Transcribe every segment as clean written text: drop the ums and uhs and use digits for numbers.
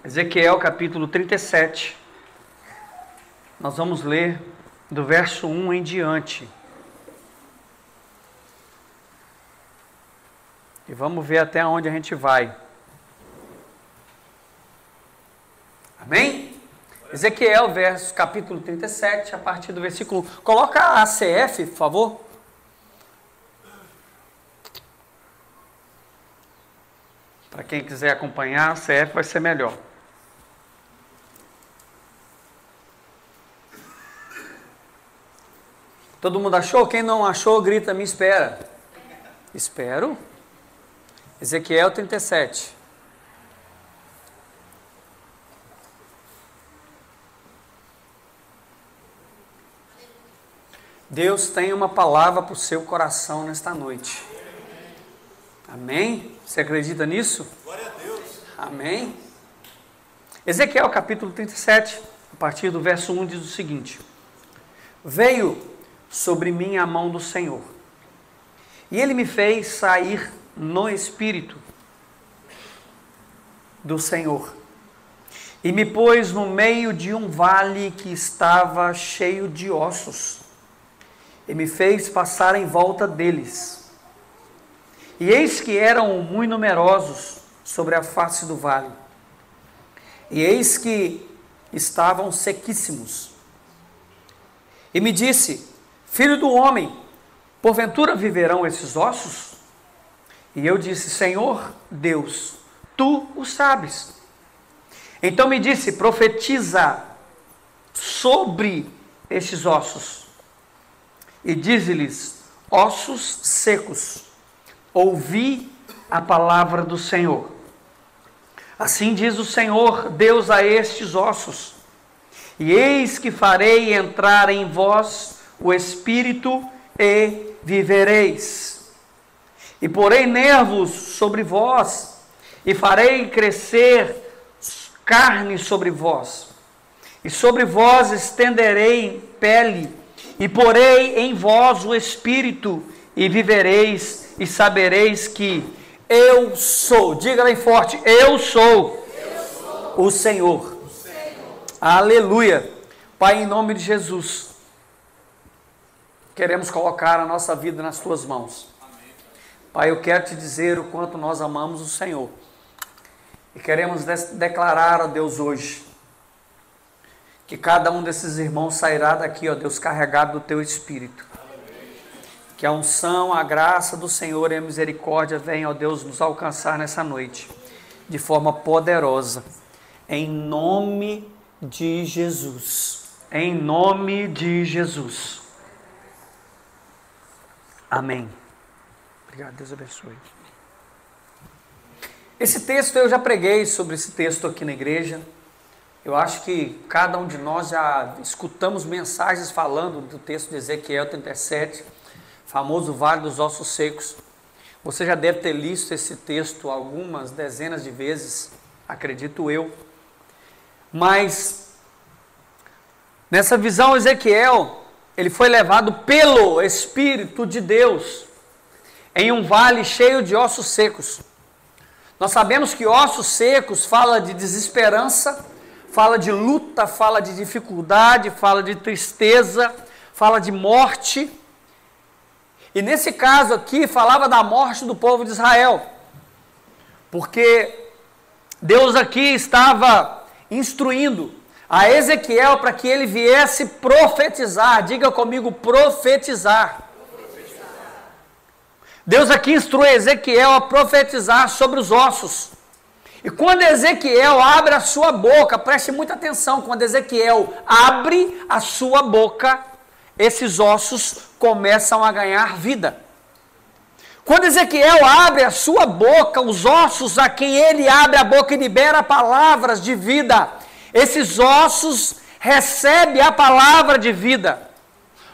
Ezequiel capítulo 37, nós vamos ler do verso 1 em diante. E vamos ver até onde a gente vai. Amém? Ezequiel, capítulo 37, a partir do versículo... Coloca a ACF, por favor. Para quem quiser acompanhar, a ACF vai ser melhor. Todo mundo achou? Quem não achou, grita, me espera. Espero. Ezequiel 37. Deus tem uma palavra para o seu coração nesta noite. Amém? Você acredita nisso? Glória a Deus. Amém? Ezequiel capítulo 37, a partir do verso 1 diz o seguinte: Veio sobre mim a mão do Senhor, e Ele me fez sair no Espírito do Senhor, e me pôs no meio de um vale que estava cheio de ossos, e me fez passar em volta deles. E eis que eram muito numerosos sobre a face do vale, e eis que estavam sequíssimos. E me disse: Filho do homem, porventura viverão esses ossos? E eu disse: Senhor Deus, tu o sabes. Então me disse: profetiza sobre estes ossos, e dize-lhes: ossos secos, ouvi a palavra do Senhor. Assim diz o Senhor Deus a estes ossos: e eis que farei entrar em vós o Espírito e vivereis. E porei nervos sobre vós, e farei crescer carne sobre vós. E sobre vós estenderei pele, e porei em vós o Espírito, e vivereis, e sabereis que eu sou. Diga bem forte: eu sou o Senhor. Aleluia. Pai, em nome de Jesus, queremos colocar a nossa vida nas tuas mãos. Amém. Pai, eu quero te dizer o quanto nós amamos o Senhor. E queremos declarar, ó Deus, hoje, que cada um desses irmãos sairá daqui, ó Deus, carregado do teu Espírito. Amém. Que a unção, a graça do Senhor e a misericórdia venham, ó Deus, nos alcançar nessa noite, de forma poderosa. Em nome de Jesus. Em nome de Jesus. Amém. Obrigado, Deus abençoe. Esse texto, eu já preguei sobre esse texto aqui na igreja. Eu acho que cada um de nós já escutamos mensagens falando do texto de Ezequiel 37, famoso Vale dos Ossos Secos. Você já deve ter lido esse texto algumas dezenas de vezes, acredito eu. Mas, nessa visão, Ezequiel, ele foi levado pelo Espírito de Deus em um vale cheio de ossos secos. Nós sabemos que ossos secos fala de desesperança, fala de luta, fala de dificuldade, fala de tristeza, fala de morte. E nesse caso aqui falava da morte do povo de Israel, porque Deus aqui estava instruindo a Ezequiel para que ele viesse profetizar. Diga comigo: profetizar. Deus aqui instrui Ezequiel a profetizar sobre os ossos. E quando Ezequiel abre a sua boca, preste muita atenção, quando Ezequiel abre a sua boca, esses ossos começam a ganhar vida. Quando Ezequiel abre a sua boca, os ossos a quem ele abre a boca e libera palavras de vida, esses ossos recebem a palavra de vida.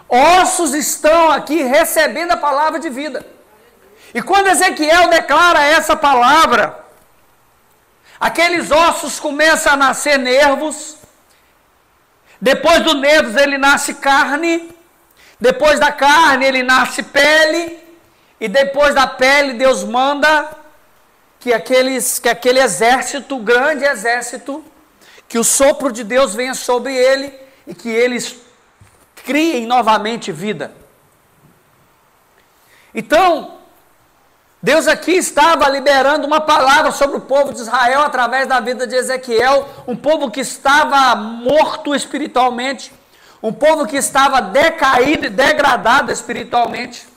Ossos estão aqui recebendo a palavra de vida. E quando Ezequiel declara essa palavra, aqueles ossos começam a nascer nervos, depois do nervos ele nasce carne, depois da carne ele nasce pele, e depois da pele Deus manda que aquele exército, grande exército, que o sopro de Deus venha sobre ele e que eles criem novamente vida. Então, Deus aqui estava liberando uma palavra sobre o povo de Israel através da vida de Ezequiel, um povo que estava morto espiritualmente, um povo que estava decaído e degradado espiritualmente.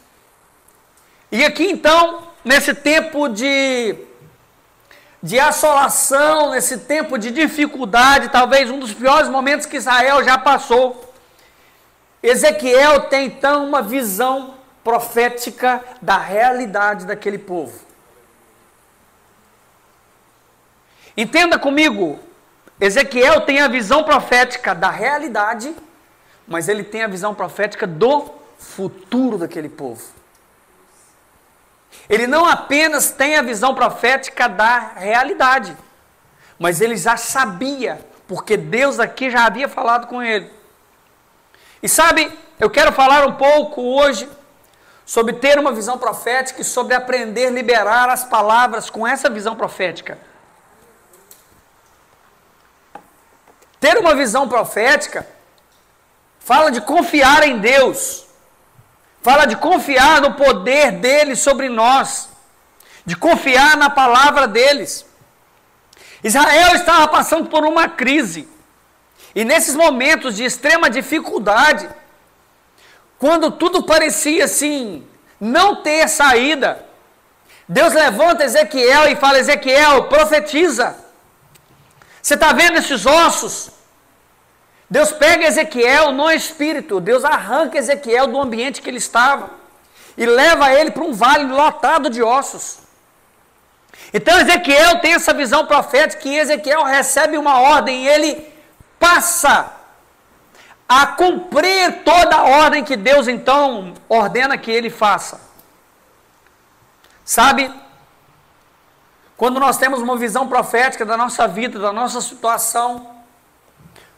E aqui então, nesse tempo de assolação, nesse tempo de dificuldade, talvez um dos piores momentos que Israel já passou, Ezequiel tem então uma visão profética da realidade daquele povo. Entenda comigo, Ezequiel tem a visão profética da realidade, mas ele tem a visão profética do futuro daquele povo. Ele não apenas tem a visão profética da realidade, mas ele já sabia, porque Deus aqui já havia falado com ele. E sabe, eu quero falar um pouco hoje sobre ter uma visão profética e sobre aprender a liberar as palavras com essa visão profética. Ter uma visão profética fala de confiar em Deus, fala de confiar no poder dele sobre nós, de confiar na palavra deles. Israel estava passando por uma crise, e nesses momentos de extrema dificuldade, quando tudo parecia assim, não ter saída, Deus levanta Ezequiel e fala: Ezequiel, profetiza. Você está vendo esses ossos? Deus pega Ezequiel no espírito, Deus arranca Ezequiel do ambiente que ele estava e leva ele para um vale lotado de ossos. Então Ezequiel tem essa visão profética e Ezequiel recebe uma ordem e ele passa a cumprir toda a ordem que Deus então ordena que ele faça. Sabe, quando nós temos uma visão profética da nossa vida, da nossa situação,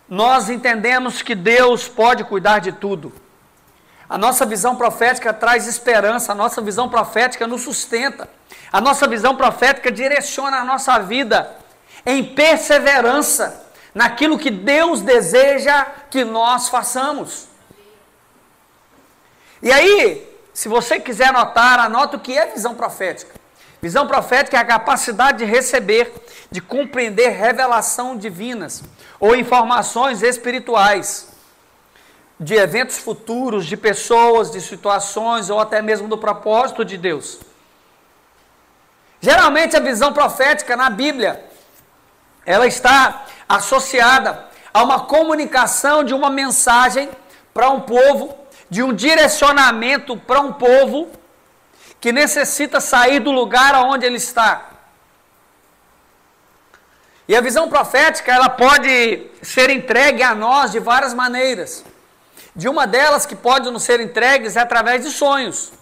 nós entendemos que Deus pode cuidar de tudo. A nossa visão profética traz esperança, a nossa visão profética nos sustenta, a nossa visão profética direciona a nossa vida em perseverança naquilo que Deus deseja que nós façamos. E aí, se você quiser anotar, anota o que é visão profética. Visão profética é a capacidade de receber, de compreender revelação divinas ou informações espirituais de eventos futuros, de pessoas, de situações ou até mesmo do propósito de Deus. Geralmente a visão profética na Bíblia, ela está associada a uma comunicação de uma mensagem para um povo, de um direcionamento para um povo que necessita sair do lugar onde ele está. E a visão profética, ela pode ser entregue a nós de várias maneiras. De uma delas que pode nos ser entregues é através de sonhos.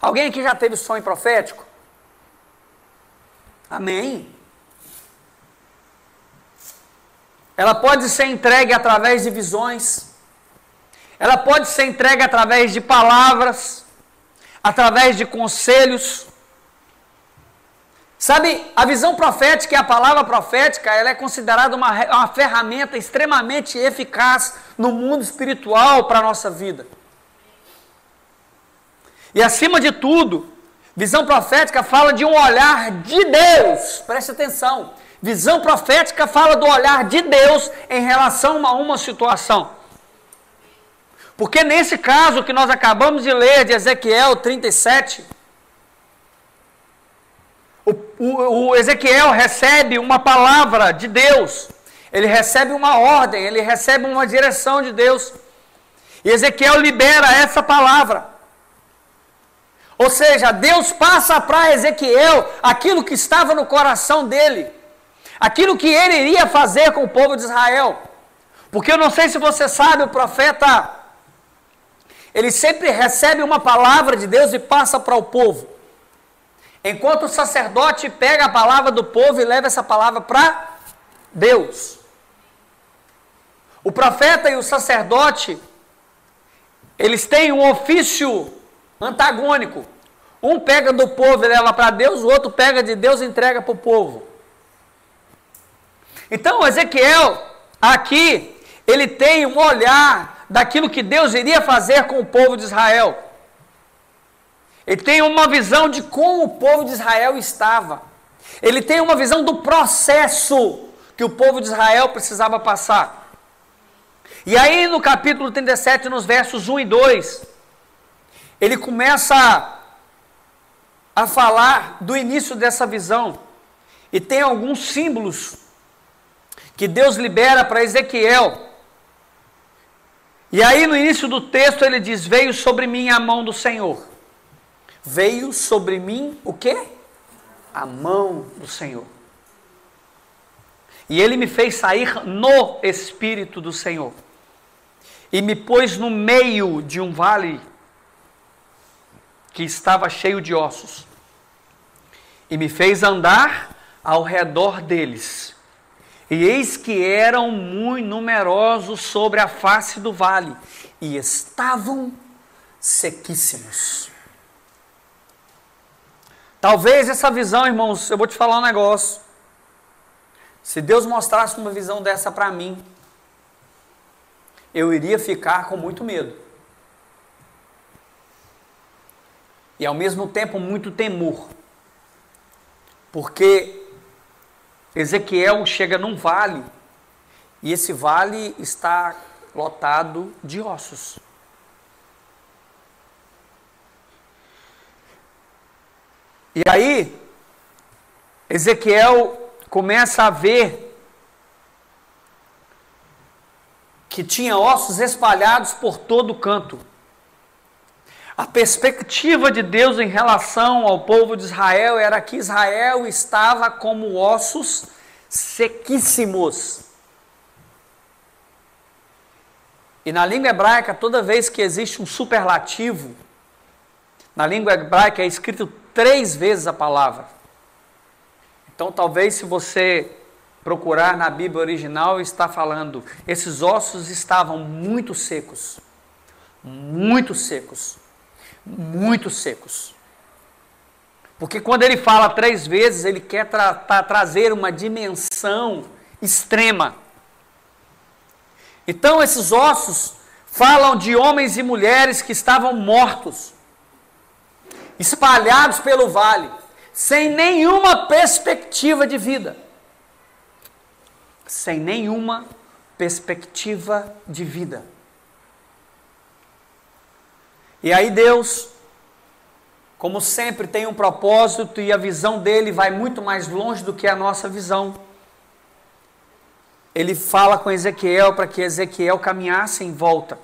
Alguém aqui já teve sonho profético? Amém? Ela pode ser entregue através de visões. Ela pode ser entregue através de palavras, através de conselhos. Sabe, a visão profética e a palavra profética, ela é considerada uma ferramenta extremamente eficaz no mundo espiritual para a nossa vida. E acima de tudo, visão profética fala de um olhar de Deus. Preste atenção. Visão profética fala do olhar de Deus em relação a uma situação. Porque nesse caso que nós acabamos de ler de Ezequiel 37, o Ezequiel recebe uma palavra de Deus, ele recebe uma ordem, ele recebe uma direção de Deus, e Ezequiel libera essa palavra. Ou seja, Deus passa para Ezequiel aquilo que estava no coração dele, aquilo que ele iria fazer com o povo de Israel. Porque eu não sei se você sabe, o profeta, ele sempre recebe uma palavra de Deus e passa para o povo. Enquanto o sacerdote pega a palavra do povo e leva essa palavra para Deus. O profeta e o sacerdote, eles têm um ofício antagônico. Um pega do povo e leva para Deus, o outro pega de Deus e entrega para o povo. Então Ezequiel, aqui, ele tem um olhar daquilo que Deus iria fazer com o povo de Israel. Ele tem uma visão de como o povo de Israel estava. Ele tem uma visão do processo que o povo de Israel precisava passar. E aí no capítulo 37, nos versos 1 e 2, ele começa a falar do início dessa visão. E tem alguns símbolos que Deus libera para Ezequiel. E aí no início do texto ele diz: veio sobre mim a mão do Senhor. Veio sobre mim o quê? A mão do Senhor. E ele me fez sair no Espírito do Senhor. E me pôs no meio de um vale que estava cheio de ossos. E me fez andar ao redor deles. E eis que eram muito numerosos sobre a face do vale. E estavam sequíssimos. Talvez essa visão, irmãos, eu vou te falar um negócio. Se Deus mostrasse uma visão dessa para mim, eu iria ficar com muito medo. E ao mesmo tempo muito temor. Porque Ezequiel chega num vale, e esse vale está lotado de ossos. E aí, Ezequiel começa a ver que tinha ossos espalhados por todo canto. A perspectiva de Deus em relação ao povo de Israel era que Israel estava como ossos sequíssimos. E na língua hebraica, toda vez que existe um superlativo, na língua hebraica é escrito 3 vezes a palavra. Então talvez se você procurar na Bíblia original, está falando, esses ossos estavam muito secos. Muito secos. Muito secos. Porque quando ele fala 3 vezes, ele quer trazer uma dimensão extrema. Então esses ossos falam de homens e mulheres que estavam mortos, espalhados pelo vale, sem nenhuma perspectiva de vida. Sem nenhuma perspectiva de vida. E aí Deus, como sempre, tem um propósito e a visão dele vai muito mais longe do que a nossa visão. Ele fala com Ezequiel para que Ezequiel caminhasse em volta.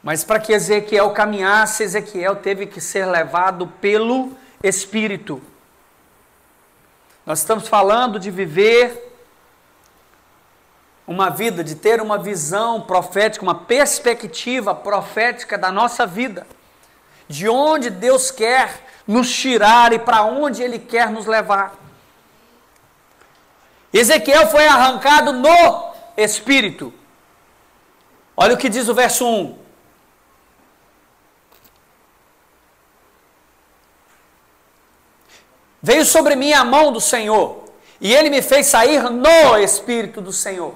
Mas para que Ezequiel caminhasse, Ezequiel teve que ser levado pelo Espírito. Nós estamos falando de viver uma vida, de ter uma visão profética, uma perspectiva profética da nossa vida. De onde Deus quer nos tirar e para onde Ele quer nos levar. Ezequiel foi arrancado no Espírito. Olha o que diz o verso 1. Veio sobre mim a mão do Senhor, e Ele me fez sair no Espírito do Senhor.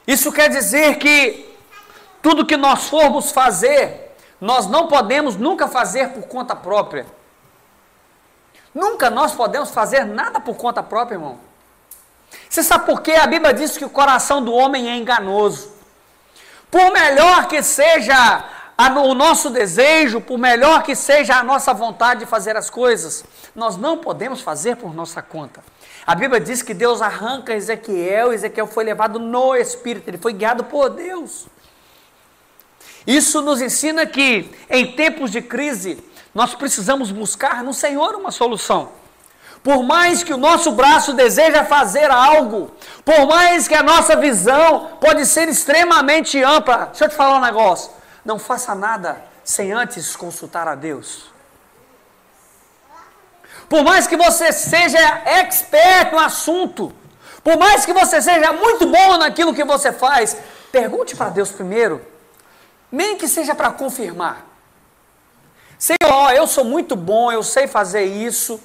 Isso quer dizer que tudo que nós formos fazer, nós não podemos nunca fazer por conta própria. Nunca nós podemos fazer nada por conta própria, irmão. Você sabe por quê? A Bíblia diz que o coração do homem é enganoso. Por melhor que seja o nosso desejo, por melhor que seja a nossa vontade de fazer as coisas, nós não podemos fazer por nossa conta. A Bíblia diz que Deus arranca Ezequiel, Ezequiel foi levado no Espírito, ele foi guiado por Deus. Isso nos ensina que em tempos de crise, nós precisamos buscar no Senhor uma solução. Por mais que o nosso braço deseja fazer algo, por mais que a nossa visão pode ser extremamente ampla, deixa eu te falar um negócio, não faça nada sem antes consultar a Deus. Por mais que você seja expert no assunto, por mais que você seja muito bom naquilo que você faz, pergunte para Deus primeiro, nem que seja para confirmar. Senhor, ó, eu sou muito bom, eu sei fazer isso,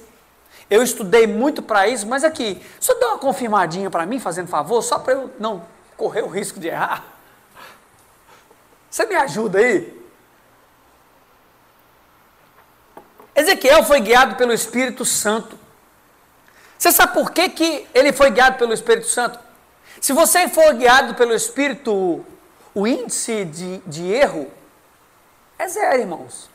eu estudei muito para isso, mas aqui, só dá uma confirmadinha para mim, fazendo favor, só para eu não correr o risco de errar. Você me ajuda aí? Ezequiel foi guiado pelo Espírito Santo. Você sabe por que, que ele foi guiado pelo Espírito Santo? Se você for guiado pelo Espírito, o índice de erro é zero, irmãos.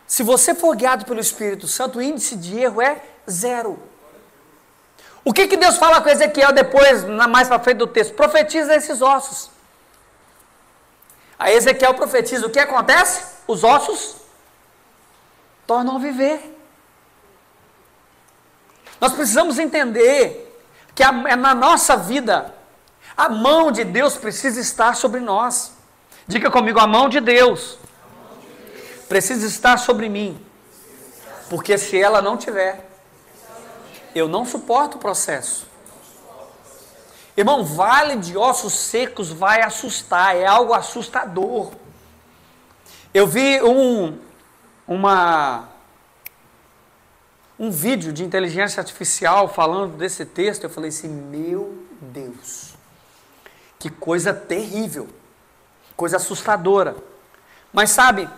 Se você for guiado pelo Espírito Santo, o índice de erro é zero. O que Deus fala com Ezequiel depois, mais para frente do texto? Profetiza esses ossos. Aí Ezequiel profetiza, o que acontece? Os ossos tornam a viver. Nós precisamos entender que na nossa vida, a mão de Deus precisa estar sobre nós. Diga comigo, a mão de Deus precisa estar sobre mim, porque se ela não tiver, eu não suporto o processo. Irmão, vale de ossos secos vai assustar, é algo assustador. Eu vi um vídeo de inteligência artificial falando desse texto, eu falei assim, meu Deus, que coisa terrível, coisa assustadora. Mas sabe,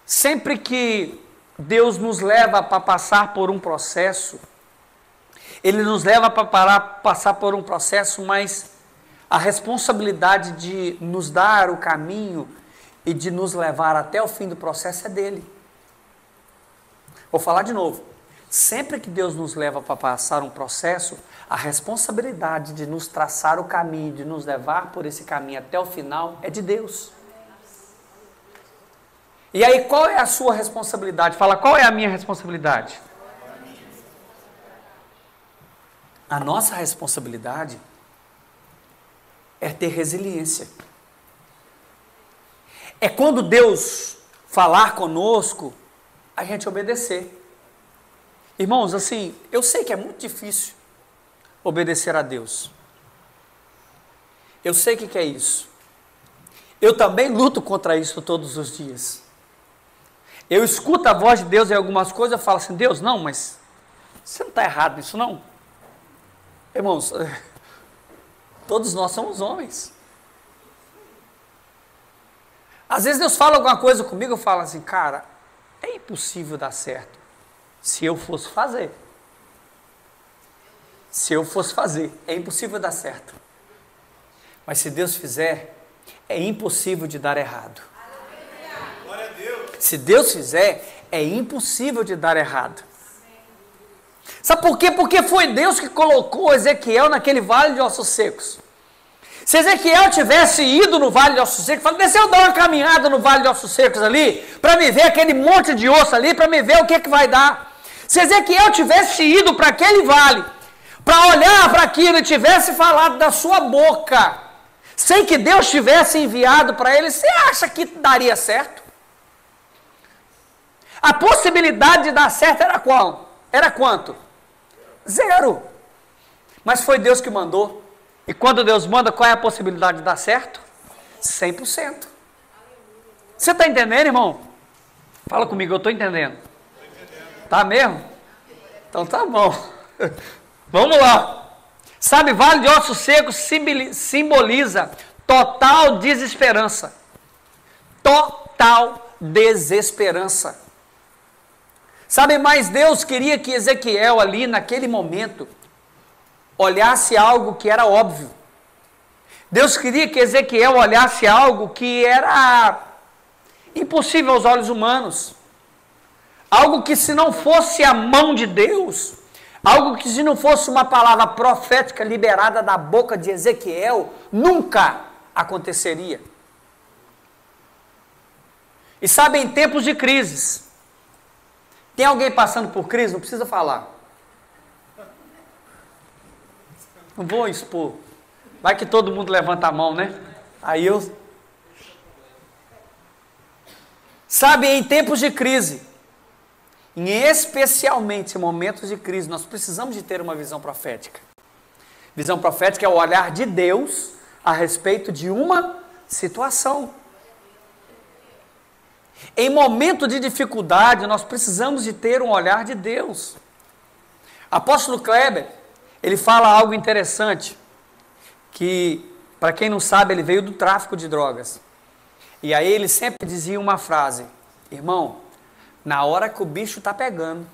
sempre que Deus nos leva para passar por um processo, Ele nos leva para passar por um processo, mas a responsabilidade de nos dar o caminho e de nos levar até o fim do processo é dele. Vou falar de novo. Sempre que Deus nos leva para passar um processo, a responsabilidade de nos traçar o caminho, de nos levar por esse caminho até o final, é de Deus. E aí, qual é a sua responsabilidade? Fala, qual é a minha responsabilidade? A nossa responsabilidade é ter resiliência. É quando Deus falar conosco, a gente obedecer. Irmãos, assim, eu sei que é muito difícil obedecer a Deus. Eu sei o que é isso. Eu também luto contra isso todos os dias. Eu escuto a voz de Deus em algumas coisas, eu falo assim, Deus, não, mas você não está errado nisso não. Irmãos, todos nós somos homens. Às vezes Deus fala alguma coisa comigo, eu falo assim, cara, é impossível dar certo se eu fosse fazer. Se eu fosse fazer, é impossível dar certo. Mas se Deus fizer, é impossível de dar errado. Se Deus fizer, é impossível de dar errado. Sabe por quê? Porque foi Deus que colocou Ezequiel naquele vale de ossos secos. Se Ezequiel tivesse ido no vale de ossos secos, falou, deixa eu dar uma caminhada no vale de ossos secos ali, para me ver aquele monte de osso ali, para me ver o que vai dar. Se Ezequiel tivesse ido para aquele vale, para olhar para aquilo e tivesse falado da sua boca, sem que Deus tivesse enviado para ele, você acha que daria certo? A possibilidade de dar certo era qual? Era quanto? Zero. Mas foi Deus que mandou. E quando Deus manda, qual é a possibilidade de dar certo? 100%. Você está entendendo, irmão? Fala comigo, eu estou entendendo. Tá mesmo? Então tá bom. Vamos lá. Sabe, vale de ossos secos simboliza total desesperança. Total desesperança. Sabe, mas Deus queria que Ezequiel ali, naquele momento, olhasse algo que era óbvio. Deus queria que Ezequiel olhasse algo que era impossível aos olhos humanos. Algo que se não fosse a mão de Deus, algo que se não fosse uma palavra profética liberada da boca de Ezequiel, nunca aconteceria. E sabe, em tempos de crises, tem alguém passando por crise? Não precisa falar. Não vou expor. Vai que todo mundo levanta a mão, né? Aí eu... Sabe, em tempos de crise, especialmente em momentos de crise, nós precisamos de ter uma visão profética. Visão profética é o olhar de Deus a respeito de uma situação. Em momento de dificuldade, nós precisamos de ter um olhar de Deus. Apóstolo Kleber, ele fala algo interessante, que, para quem não sabe, ele veio do tráfico de drogas. E aí ele sempre dizia uma frase: irmão, na hora que o bicho está pegando,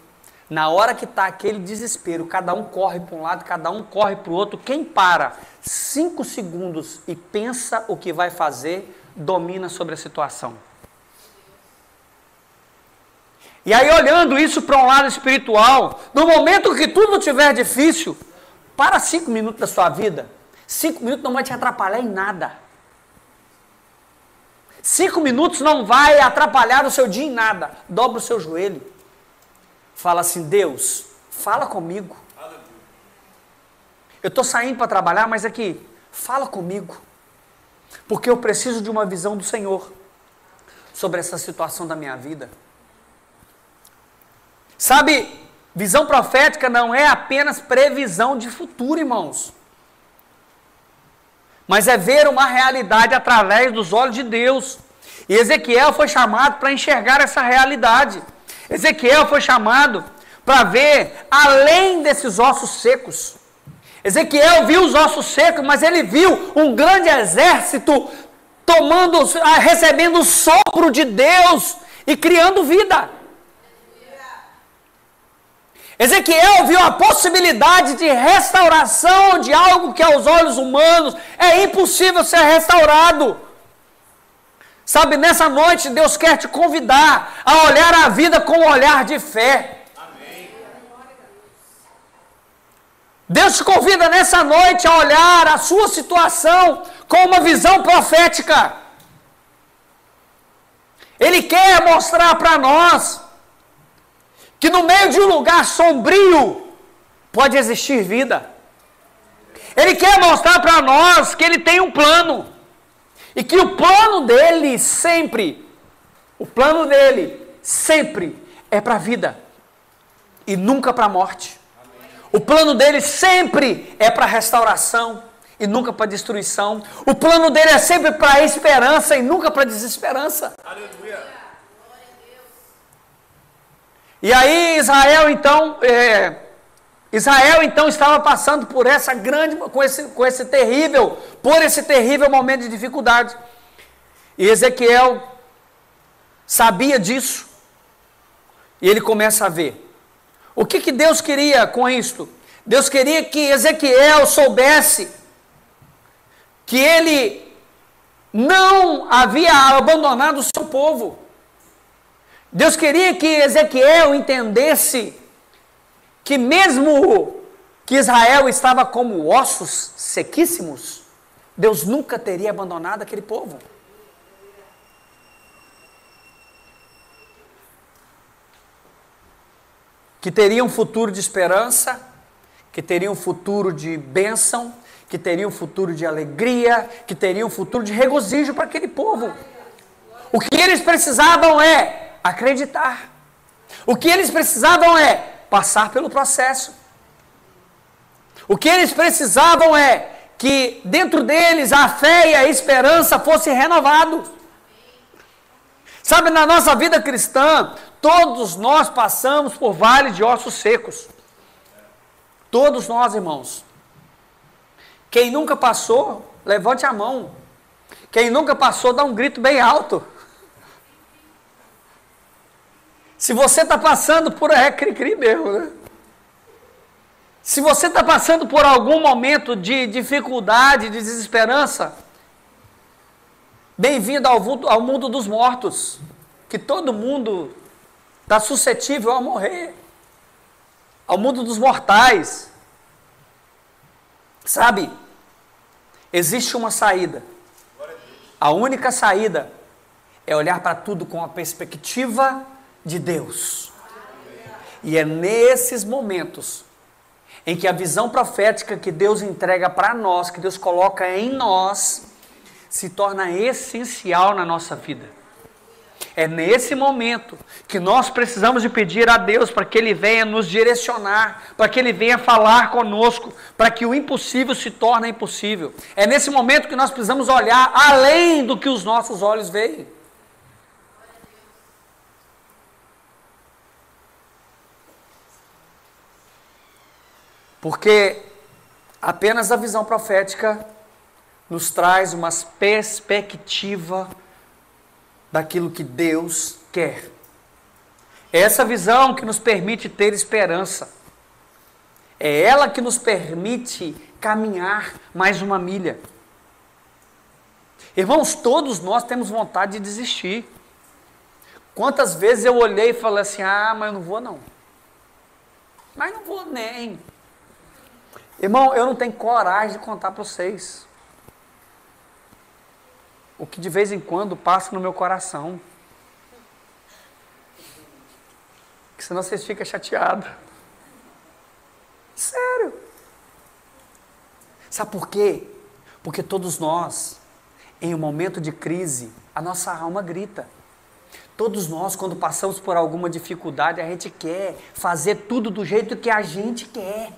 na hora que está aquele desespero, cada um corre para um lado, cada um corre para o outro, quem para 5 segundos e pensa o que vai fazer, domina sobre a situação. E aí, olhando isso para um lado espiritual, no momento que tudo estiver difícil, para 5 minutos da sua vida. 5 minutos não vai te atrapalhar em nada. 5 minutos não vai atrapalhar o seu dia em nada. Dobra o seu joelho. Fala assim: Deus, fala comigo. Eu estou saindo para trabalhar, mas aqui, fala comigo. Porque eu preciso de uma visão do Senhor sobre essa situação da minha vida. Sabe, visão profética não é apenas previsão de futuro, irmãos. Mas é ver uma realidade através dos olhos de Deus. E Ezequiel foi chamado para enxergar essa realidade. Ezequiel foi chamado para ver além desses ossos secos. Ezequiel viu os ossos secos, mas ele viu um grande exército recebendo o sopro de Deus e criando vida. Ezequiel viu a possibilidade de restauração de algo que aos olhos humanos é impossível ser restaurado. Sabe, nessa noite Deus quer te convidar a olhar a vida com um olhar de fé. Amém. Deus te convida nessa noite a olhar a sua situação com uma visão profética. Ele quer mostrar para nós que no meio de um lugar sombrio pode existir vida. Ele quer mostrar para nós que ele tem um plano. E que o plano dele sempre é para a vida. E nunca para a morte. O plano dele sempre é para a restauração e nunca para a destruição. O plano dele é sempre para a esperança e nunca para a desesperança. Aleluia. E aí Israel então estava passando por essa grande, por esse terrível momento de dificuldade. E Ezequiel sabia disso. E ele começa a ver. O que Deus queria com isto? Deus queria que Ezequiel soubesse que ele não havia abandonado o seu povo. Deus queria que Ezequiel entendesse que mesmo que Israel estava como ossos sequíssimos, Deus nunca teria abandonado aquele povo. Que teria um futuro de esperança, que teria um futuro de bênção, que teria um futuro de alegria, que teria um futuro de regozijo para aquele povo. O que eles precisavam é acreditar. O que eles precisavam é passar pelo processo. O que eles precisavam é que dentro deles a fé e a esperança fossem renovados. Sabe, na nossa vida cristã, todos nós passamos por vale de ossos secos. Todos nós, irmãos. Quem nunca passou, levante a mão. Quem nunca passou, dá um grito bem alto. Se você está passando por... cri-cri mesmo, né? Se você está passando por algum momento de dificuldade, de desesperança, bem-vindo ao mundo dos mortos, que todo mundo está suscetível a morrer, ao mundo dos mortais. Sabe, existe uma saída. A única saída é olhar para tudo com a perspectiva de Deus. E é nesses momentos em que a visão profética que Deus entrega para nós, que Deus coloca em nós, se torna essencial na nossa vida. É nesse momento que nós precisamos de pedir a Deus para que Ele venha nos direcionar, para que Ele venha falar conosco, para que o impossível se torne impossível. É nesse momento que nós precisamos olhar além do que os nossos olhos veem. Porque apenas a visão profética nos traz uma perspectiva daquilo que Deus quer. É essa visão que nos permite ter esperança. É ela que nos permite caminhar mais uma milha. Irmãos, todos nós temos vontade de desistir. Quantas vezes eu olhei e falei assim, mas eu não vou não. Mas não vou nem. Irmão, eu não tenho coragem de contar para vocês o que de vez em quando passa no meu coração. Que senão vocês ficam chateados. Sério. Sabe por quê? Porque todos nós, em um momento de crise, a nossa alma grita. Todos nós, quando passamos por alguma dificuldade, a gente quer fazer tudo do jeito que a gente quer.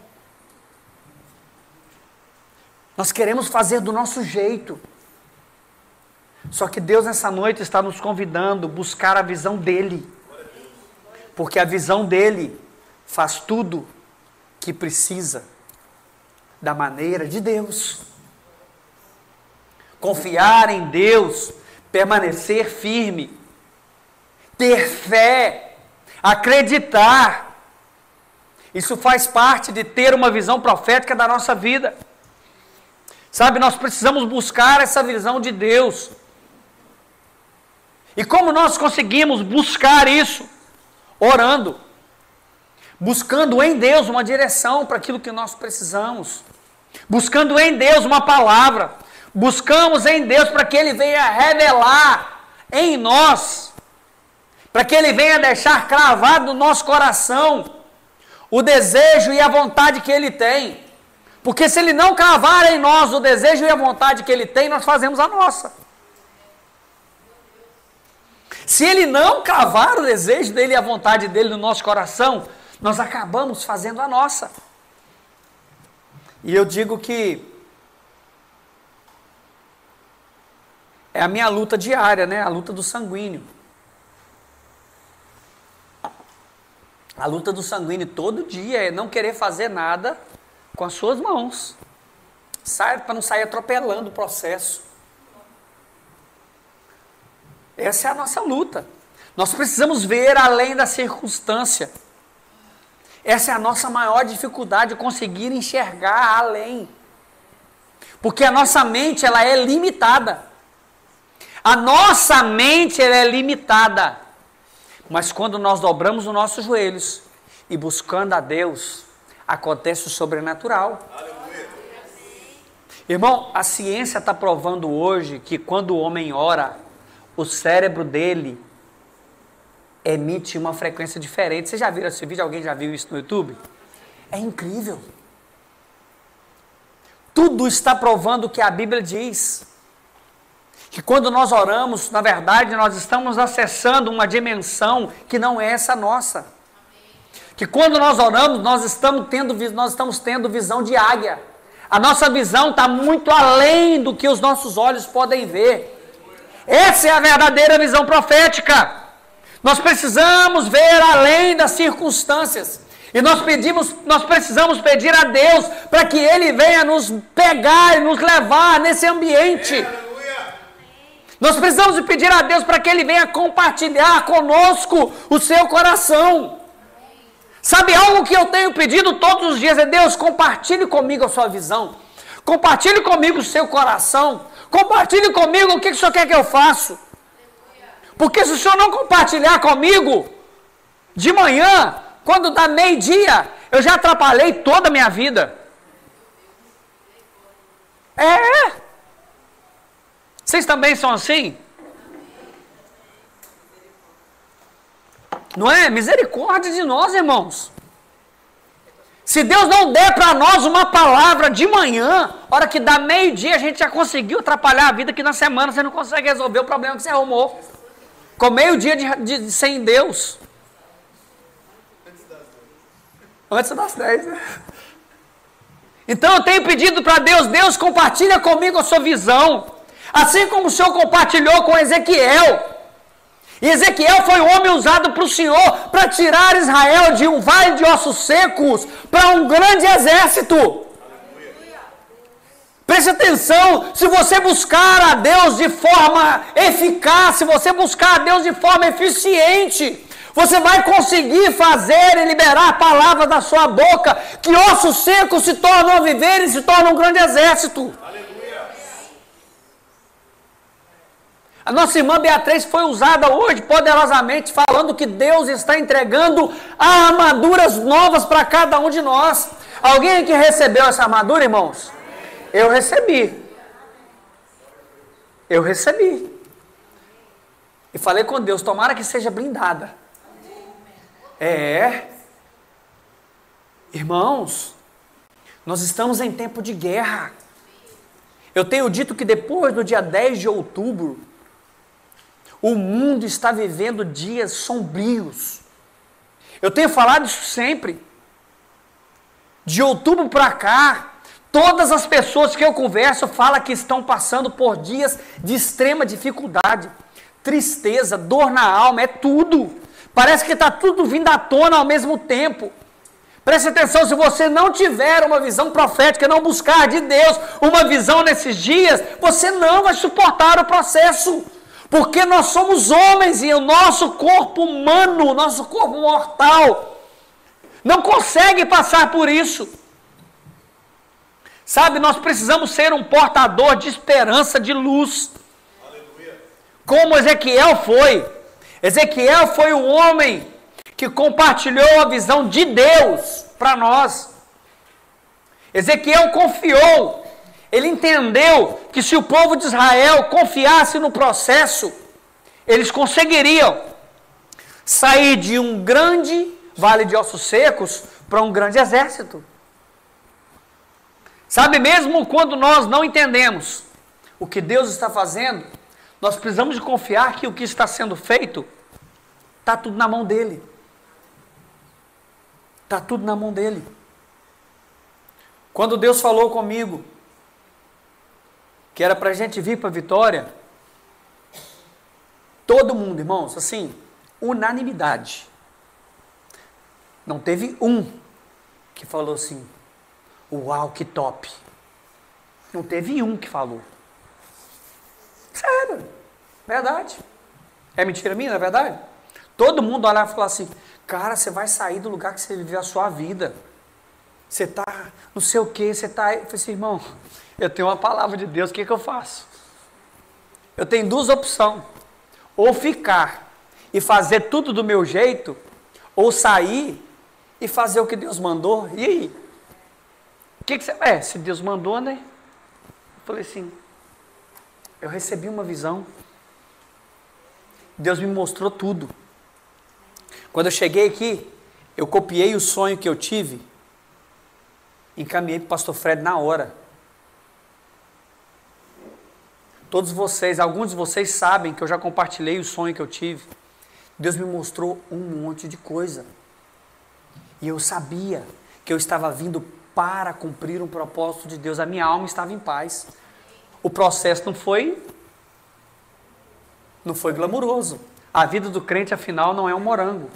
Nós queremos fazer do nosso jeito. Só que Deus nessa noite está nos convidando a buscar a visão dEle. Porque a visão dEle faz tudo que precisa da maneira de Deus. Confiar em Deus, permanecer firme, ter fé, acreditar. Isso faz parte de ter uma visão profética da nossa vida. Sabe, nós precisamos buscar essa visão de Deus. E como nós conseguimos buscar isso? Orando. Buscando em Deus uma direção para aquilo que nós precisamos. Buscando em Deus uma palavra. Buscamos em Deus para que Ele venha revelar em nós. Para que Ele venha deixar cravado no nosso coração o desejo e a vontade que Ele tem. Porque se Ele não cravar em nós o desejo e a vontade que Ele tem, nós fazemos a nossa. Se Ele não cravar o desejo dEle e a vontade dEle no nosso coração, nós acabamos fazendo a nossa. E eu digo que é a minha luta diária, né? A luta do sanguíneo. A luta do sanguíneo todo dia é não querer fazer nada com as suas mãos. Para não sair atropelando o processo. Essa é a nossa luta. Nós precisamos ver além da circunstância. Essa é a nossa maior dificuldade, conseguir enxergar além. Porque a nossa mente, ela é limitada. A nossa mente, ela é limitada. Mas quando nós dobramos os nossos joelhos e buscando a Deus, acontece o sobrenatural. Irmão, a ciência está provando hoje que quando o homem ora, o cérebro dele emite uma frequência diferente. Vocês já viram esse vídeo? Alguém já viu isso no YouTube? É incrível. Tudo está provando o que a Bíblia diz. Que quando nós oramos, na verdade, nós estamos acessando uma dimensão que não é essa nossa. Que quando nós oramos, nós estamos tendo visão de águia. A nossa visão está muito além do que os nossos olhos podem ver. Essa é a verdadeira visão profética. Nós precisamos ver além das circunstâncias. E nós precisamos pedir a Deus para que Ele venha nos pegar e nos levar nesse ambiente. Nós precisamos pedir a Deus para que Ele venha compartilhar conosco o seu coração. Sabe algo que eu tenho pedido todos os dias? É Deus, compartilhe comigo a sua visão. Compartilhe comigo o seu coração. Compartilhe comigo o que o Senhor quer que eu faça. Porque se o Senhor não compartilhar comigo, de manhã, quando dá meio-dia, eu já atrapalhei toda a minha vida. Vocês também são assim? Não é? Misericórdia de nós, irmãos. Se Deus não der para nós uma palavra de manhã, hora que dá meio-dia, a gente já conseguiu atrapalhar a vida, que na semana você não consegue resolver o problema que você arrumou. Com meio-dia sem Deus. Antes das 10, né? Então eu tenho pedido para Deus, Deus, compartilha comigo a sua visão. Assim como o Senhor compartilhou com Ezequiel. E Ezequiel foi o homem usado para o Senhor para tirar Israel de um vale de ossos secos para um grande exército. Preste atenção, se você buscar a Deus de forma eficaz, se você buscar a Deus de forma eficiente, você vai conseguir fazer e liberar palavras da sua boca, que ossos secos se tornam a viver e se tornam um grande exército. A nossa irmã Beatriz foi usada hoje poderosamente, falando que Deus está entregando armaduras novas para cada um de nós. Alguém aqui recebeu essa armadura, irmãos? Eu recebi. Eu recebi. E falei com Deus, tomara que seja blindada. Irmãos, nós estamos em tempo de guerra. Eu tenho dito que depois do dia 10 de outubro, o mundo está vivendo dias sombrios. Eu tenho falado isso sempre. De outubro para cá, todas as pessoas que eu converso falam que estão passando por dias de extrema dificuldade, tristeza, dor na alma, é tudo. Parece que está tudo vindo à tona ao mesmo tempo. Preste atenção, se você não tiver uma visão profética, não buscar de Deus uma visão nesses dias, você não vai suportar o processo. Porque nós somos homens e o nosso corpo humano, o nosso corpo mortal, não consegue passar por isso. Sabe, nós precisamos ser um portador de esperança, de luz. Aleluia. Como Ezequiel foi. Ezequiel foi o homem que compartilhou a visão de Deus para nós. Ezequiel confiou. Ele entendeu que se o povo de Israel confiasse no processo, eles conseguiriam sair de um grande vale de ossos secos para um grande exército. Sabe, mesmo quando nós não entendemos o que Deus está fazendo, nós precisamos de confiar que o que está sendo feito, está tudo na mão dEle. Está tudo na mão dEle. Quando Deus falou comigo, que era para a gente vir para a Vitória, todo mundo, irmãos, assim, unanimidade. Não teve um que falou assim, uau, que top. Não teve um que falou. Sério, verdade. É mentira minha, não é verdade? Todo mundo olhava e falava assim, cara, você vai sair do lugar que você viveu a sua vida. Você está, não sei o que, você está... Eu falei assim, irmão, eu tenho uma palavra de Deus, o que eu faço? Eu tenho duas opções. Ou ficar e fazer tudo do meu jeito, ou sair e fazer o que Deus mandou. E aí? O que você... se Deus mandou, né? Eu falei assim, eu recebi uma visão. Deus me mostrou tudo. Quando eu cheguei aqui, eu copiei o sonho que eu tive, encaminhei para o pastor Fred na hora. Todos vocês, alguns de vocês sabem que eu já compartilhei o sonho que eu tive. Deus me mostrou um monte de coisa. E eu sabia que eu estava vindo para cumprir um propósito de Deus. A minha alma estava em paz. O processo não foi glamuroso. A vida do crente, afinal, não é um morango.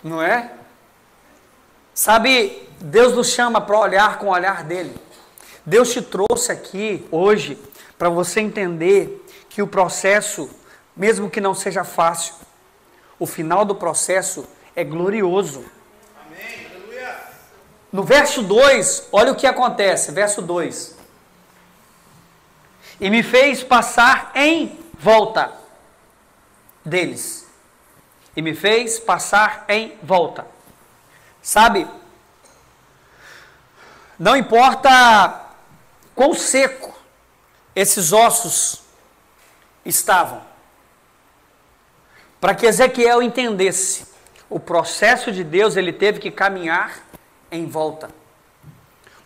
Não é? Sabe, Deus nos chama para olhar com o olhar dele. Deus te trouxe aqui hoje para você entender que o processo, mesmo que não seja fácil, o final do processo é glorioso. Amém. Aleluia. No verso 2, olha o que acontece, verso 2. E me fez passar em volta deles. E me fez passar em volta. Sabe, não importa quão seco esses ossos estavam, para que Ezequiel entendesse o processo de Deus, ele teve que caminhar em volta.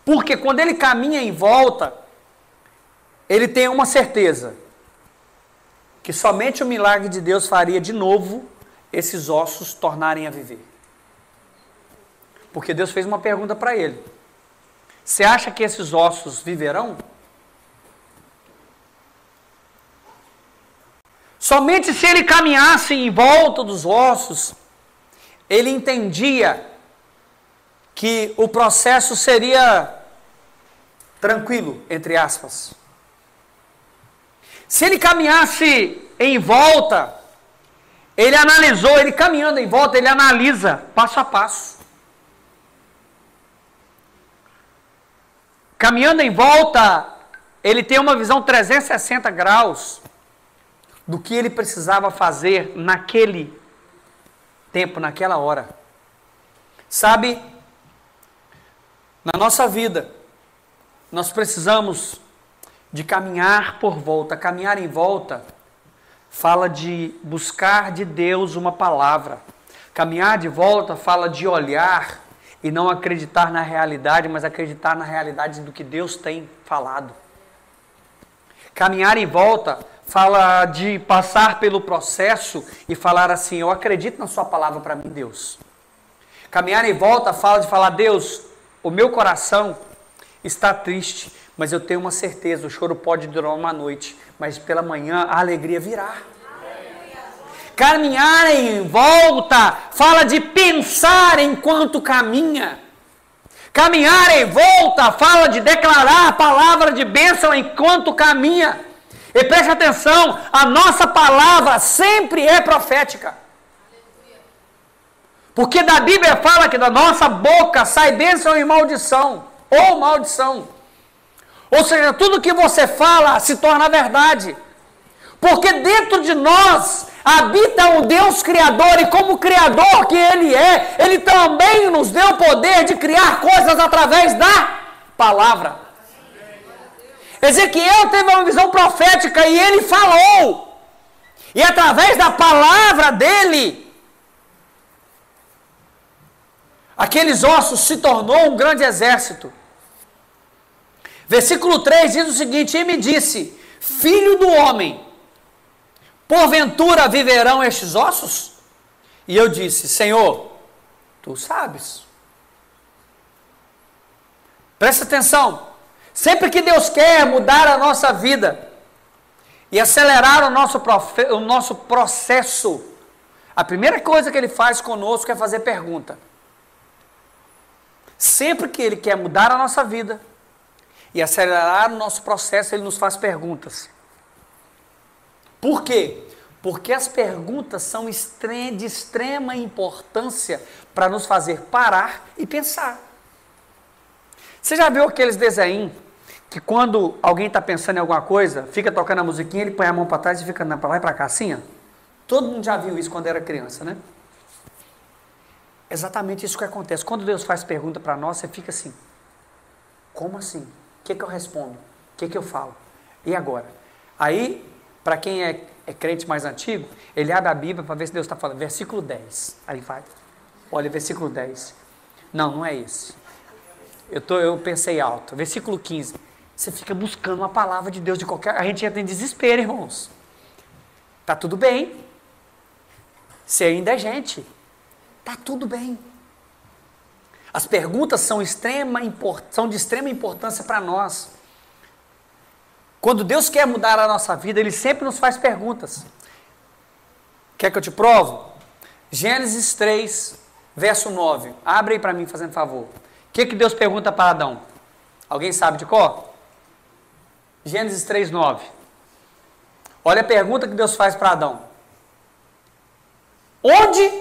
Porque quando ele caminha em volta, ele tem uma certeza, que somente o milagre de Deus faria de novo esses ossos tornarem a viver. Porque Deus fez uma pergunta para ele. Você acha que esses ossos viverão? Somente se ele caminhasse em volta dos ossos, ele entendia que o processo seria tranquilo, entre aspas. Se ele caminhasse em volta, ele analisou, ele caminhando em volta, ele analisa passo a passo. Caminhando em volta, ele tem uma visão 360 graus do que ele precisava fazer naquele tempo, naquela hora. Sabe, na nossa vida, nós precisamos de caminhar por volta. Caminhar em volta fala de buscar de Deus uma palavra. Caminhar de volta fala de olhar e não acreditar na realidade, mas acreditar na realidade do que Deus tem falado. Caminhar em volta fala de passar pelo processo e falar assim: eu acredito na sua palavra para mim, Deus. Caminhar em volta fala de falar: Deus, o meu coração está triste, mas eu tenho uma certeza, o choro pode durar uma noite, mas pela manhã a alegria virá. Caminhar em volta fala de pensar enquanto caminha. Caminhar em volta fala de declarar a palavra de bênção enquanto caminha. E preste atenção, a nossa palavra sempre é profética. Porque da Bíblia fala que da nossa boca sai bênção e maldição, ou maldição. Ou seja, tudo que você fala se torna verdade. Porque dentro de nós habita o Deus Criador, e como Criador que Ele é, Ele também nos deu o poder de criar coisas através da palavra. Ezequiel teve uma visão profética e ele falou. E através da palavra dele, aqueles ossos se tornou um grande exército. Versículo 3 diz o seguinte: e me disse: filho do homem, porventura viverão estes ossos? E eu disse: Senhor, tu sabes. Presta atenção. Sempre que Deus quer mudar a nossa vida e acelerar o nosso processo, a primeira coisa que Ele faz conosco é fazer pergunta. Sempre que Ele quer mudar a nossa vida e acelerar o nosso processo, Ele nos faz perguntas. Por quê? Porque as perguntas são de extrema importância para nos fazer parar e pensar. Você já viu aqueles desenhos que quando alguém está pensando em alguma coisa, fica tocando a musiquinha, ele põe a mão para trás e fica andando para lá e para cá assim? Ó? Todo mundo já viu isso quando era criança, né? Exatamente isso que acontece. Quando Deus faz pergunta para nós, você fica assim: como assim? O que eu respondo? O que eu falo? E agora? Aí, para quem é crente mais antigo, ele abre a Bíblia para ver se Deus está falando. Versículo 10. Aí vai. Olha, versículo 10. Não, não é esse. Eu pensei alto. Versículo 15. Você fica buscando uma palavra de Deus de qualquer... A gente entra em desespero, irmãos. Tá tudo bem. Você ainda é gente. Tá tudo bem. As perguntas são de extrema importância para nós. Quando Deus quer mudar a nossa vida, Ele sempre nos faz perguntas. Quer que eu te provo? Gênesis 3, verso 9. Abre aí para mim, fazendo favor. O que Deus pergunta para Adão? Alguém sabe de cor? Gênesis 3, 9. Olha a pergunta que Deus faz para Adão. Onde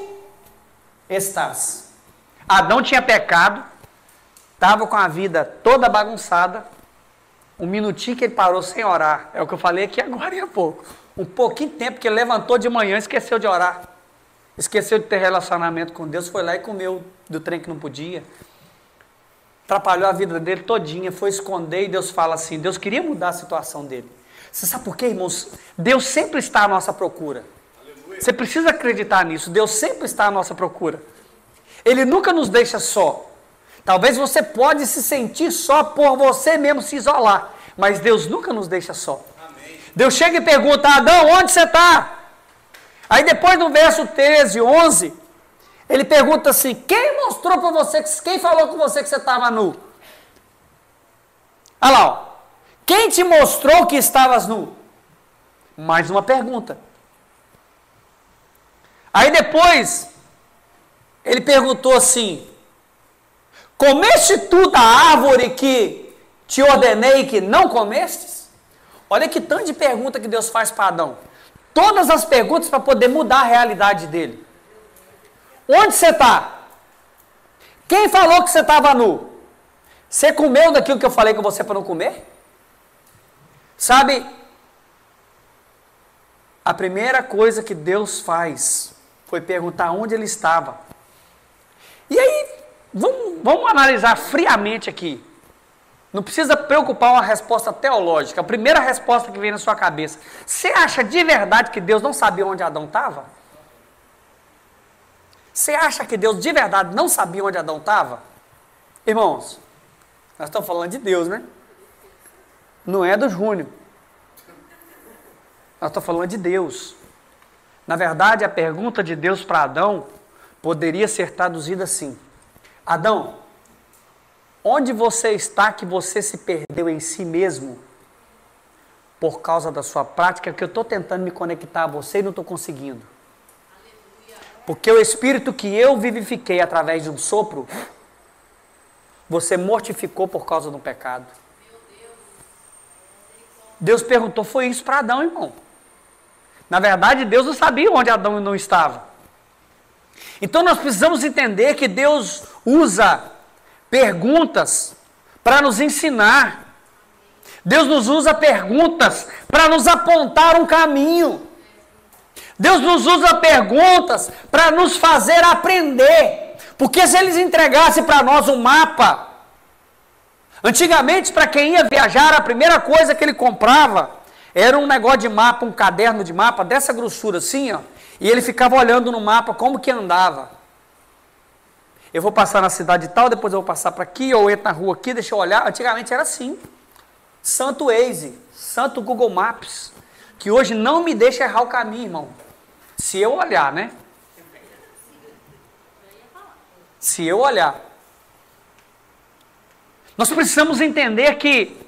estás? Adão tinha pecado, estava com a vida toda bagunçada. Um minutinho que ele parou sem orar. É o que eu falei aqui agora há pouco. Um pouquinho de tempo que ele levantou de manhã e esqueceu de orar. Esqueceu de ter relacionamento com Deus, foi lá e comeu do trem que não podia. Atrapalhou a vida dele todinha, foi esconder, e Deus fala assim, Deus queria mudar a situação dele. Você sabe por quê, irmãos? Deus sempre está à nossa procura. Aleluia. Você precisa acreditar nisso, Deus sempre está à nossa procura. Ele nunca nos deixa só. Talvez você pode se sentir só por você mesmo se isolar, mas Deus nunca nos deixa só. Amém. Deus chega e pergunta: Adão, onde você está? Aí depois no verso 13, 11, ele pergunta assim: quem mostrou para você, quem falou com você que você estava nu? Olha lá, ó. Quem te mostrou que estavas nu? Mais uma pergunta. Aí depois, ele perguntou assim: comeste tu da árvore que te ordenei que não comestes? Olha que tanto de pergunta que Deus faz para Adão. Todas as perguntas para poder mudar a realidade dele. Onde você está? Quem falou que você estava nu? Você comeu daquilo que eu falei com você para não comer? Sabe, a primeira coisa que Deus faz foi perguntar onde ele estava. E aí, vamos analisar friamente aqui. Não precisa preocupar uma resposta teológica. A primeira resposta que vem na sua cabeça. Você acha de verdade que Deus não sabia onde Adão estava? Você acha que Deus de verdade não sabia onde Adão estava? Irmãos, nós estamos falando de Deus, né? Não é do Júnior. Nós estamos falando de Deus. Na verdade, a pergunta de Deus para Adão poderia ser traduzida assim: Adão, onde você está que você se perdeu em si mesmo por causa da sua prática, que eu estou tentando me conectar a você e não estou conseguindo? Porque o Espírito que eu vivifiquei através de um sopro, você mortificou por causa do pecado. Deus perguntou, foi isso para Adão, irmão. Na verdade, Deus não sabia onde Adão não estava. Então nós precisamos entender que Deus usa perguntas para nos ensinar. Deus nos usa perguntas para nos apontar um caminho. Deus nos usa perguntas para nos fazer aprender. Porque se eles entregassem para nós um mapa, antigamente para quem ia viajar, a primeira coisa que ele comprava era um negócio de mapa, um caderno de mapa dessa grossura assim, ó, e ele ficava olhando no mapa como que andava. Eu vou passar na cidade tal, depois eu vou passar para aqui, ou entro na rua aqui, deixa eu olhar. Antigamente era assim. Santo Waze, Santo Google Maps, que hoje não me deixa errar o caminho, irmão. Se eu olhar, né? Se eu olhar. Nós precisamos entender que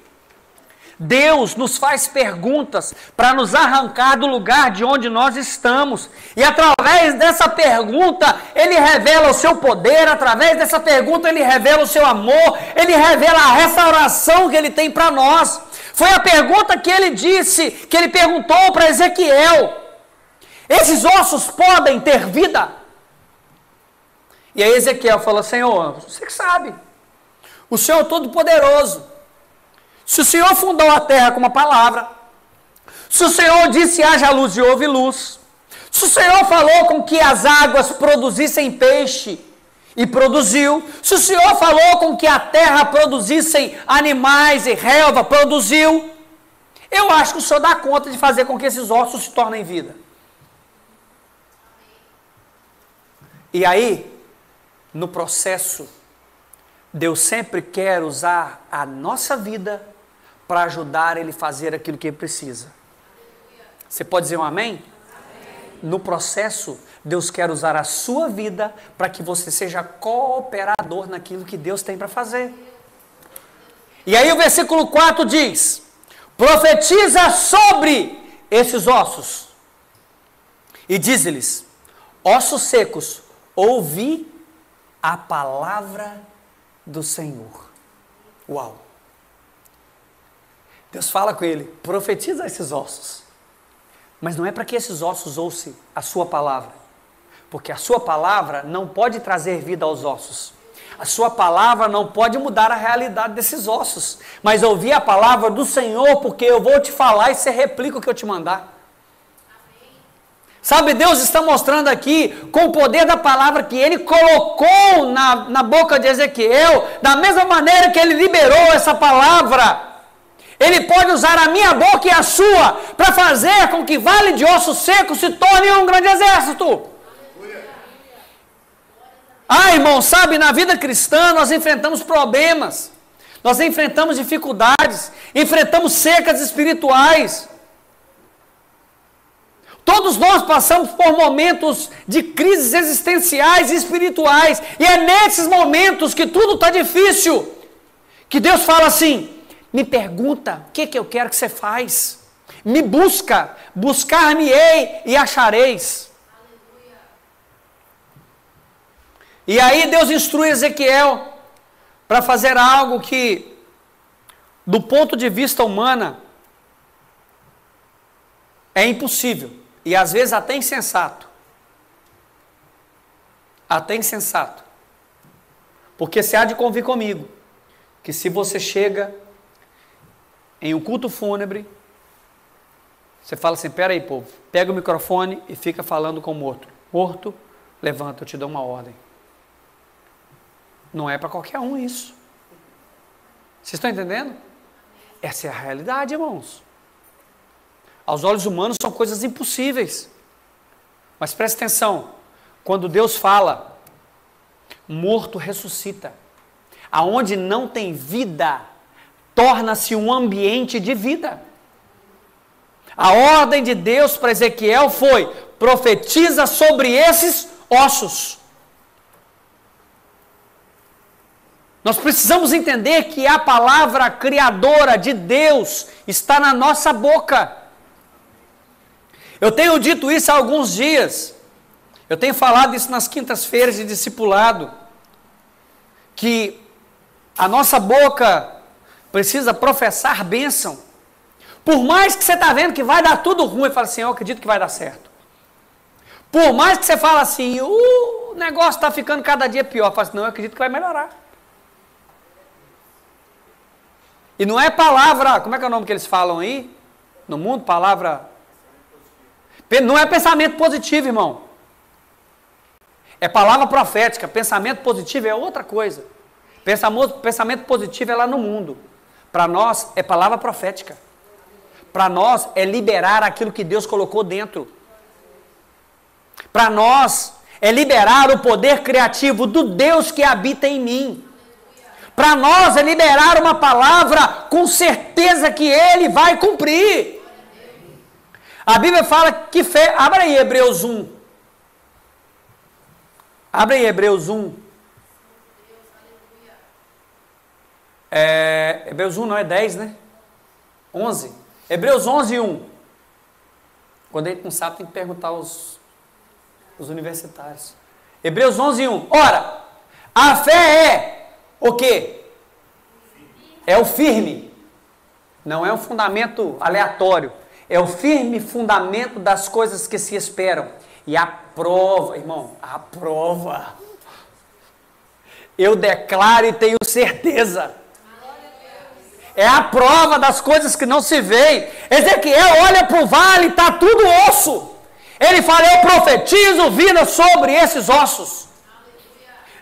Deus nos faz perguntas para nos arrancar do lugar de onde nós estamos. E através dessa pergunta, Ele revela o seu poder. Através dessa pergunta, Ele revela o seu amor. Ele revela a restauração que Ele tem para nós. Foi a pergunta que Ele disse, que Ele perguntou para Ezequiel: esses ossos podem ter vida? E aí Ezequiel falou: Senhor, você que sabe. O Senhor é todo-poderoso. Se o Senhor fundou a terra com uma palavra, se o Senhor disse haja luz e houve luz, se o Senhor falou com que as águas produzissem peixe e produziu, se o Senhor falou com que a terra produzissem animais e relva, produziu, eu acho que o Senhor dá conta de fazer com que esses ossos se tornem vida. E aí, no processo, Deus sempre quer usar a nossa vida para ajudar Ele a fazer aquilo que Ele precisa. Você pode dizer um amém? Amém. No processo, Deus quer usar a sua vida para que você seja cooperador naquilo que Deus tem para fazer. E aí o versículo 4 diz: profetiza sobre esses ossos e diz-lhes: ossos secos, ouvi a palavra do Senhor. Uau! Deus fala com ele: profetiza esses ossos. Mas não é para que esses ossos ouçam a sua palavra, porque a sua palavra não pode trazer vida aos ossos. A sua palavra não pode mudar a realidade desses ossos. Mas ouvir a palavra do Senhor, porque eu vou te falar e você replica o que eu te mandar. Sabe, Deus está mostrando aqui, com o poder da palavra que Ele colocou na boca de Ezequiel, da mesma maneira que Ele liberou essa palavra, Ele pode usar a minha boca e a sua, para fazer com que vale de ossos secos se torne um grande exército. Irmão, sabe, na vida cristã nós enfrentamos problemas, nós enfrentamos dificuldades, enfrentamos secas espirituais. Todos nós passamos por momentos de crises existenciais e espirituais. E é nesses momentos que tudo está difícil, que Deus fala assim: me pergunta o que eu quero que você faz. Me busca, buscar-me-ei e achareis. E aí Deus instrui Ezequiel para fazer algo que, do ponto de vista humano, é impossível. E às vezes até insensato. Até insensato. Porque você há de convir comigo, que se você chega em um culto fúnebre, você fala assim, pera aí povo, pega o microfone e fica falando com o morto. Morto, levanta, eu te dou uma ordem. Não é para qualquer um isso. Vocês estão entendendo? Essa é a realidade, irmãos. Aos olhos humanos são coisas impossíveis. Mas preste atenção, quando Deus fala, morto ressuscita. Aonde não tem vida, torna-se um ambiente de vida. A ordem de Deus para Ezequiel foi, profetiza sobre esses ossos. Nós precisamos entender que a palavra criadora de Deus está na nossa boca. Eu tenho dito isso há alguns dias. Eu tenho falado isso nas quintas-feiras de discipulado. Que a nossa boca precisa professar bênção. Por mais que você está vendo que vai dar tudo ruim, fala assim, eu acredito que vai dar certo. Por mais que você fala assim, o negócio está ficando cada dia pior, fala assim, não, eu acredito que vai melhorar. E não é palavra, como é que é o nome que eles falam aí? No mundo, palavra... Não é pensamento positivo, irmão. É palavra profética. Pensamento positivo é outra coisa. Pensamento positivo é lá no mundo. Para nós é palavra profética. Para nós é liberar aquilo que Deus colocou dentro. Para nós é liberar o poder criativo do Deus que habita em mim. Para nós é liberar uma palavra com certeza que Ele vai cumprir. A Bíblia fala que fé... Abra aí Hebreus 1. Abra aí Hebreus 1. Hebreus 1 não é 10, né? 11. Hebreus 11, 1. Quando a gente não sabe, tem que perguntar aos universitários. Hebreus 11, 1. Ora, a fé é o quê? É o firme. Não é um fundamento aleatório. É o firme fundamento das coisas que se esperam. E a prova, irmão, a prova. Eu declaro e tenho certeza. É a prova das coisas que não se veem. Ezequiel olha para o vale, está tudo osso. Ele fala, eu profetizo vida sobre esses ossos.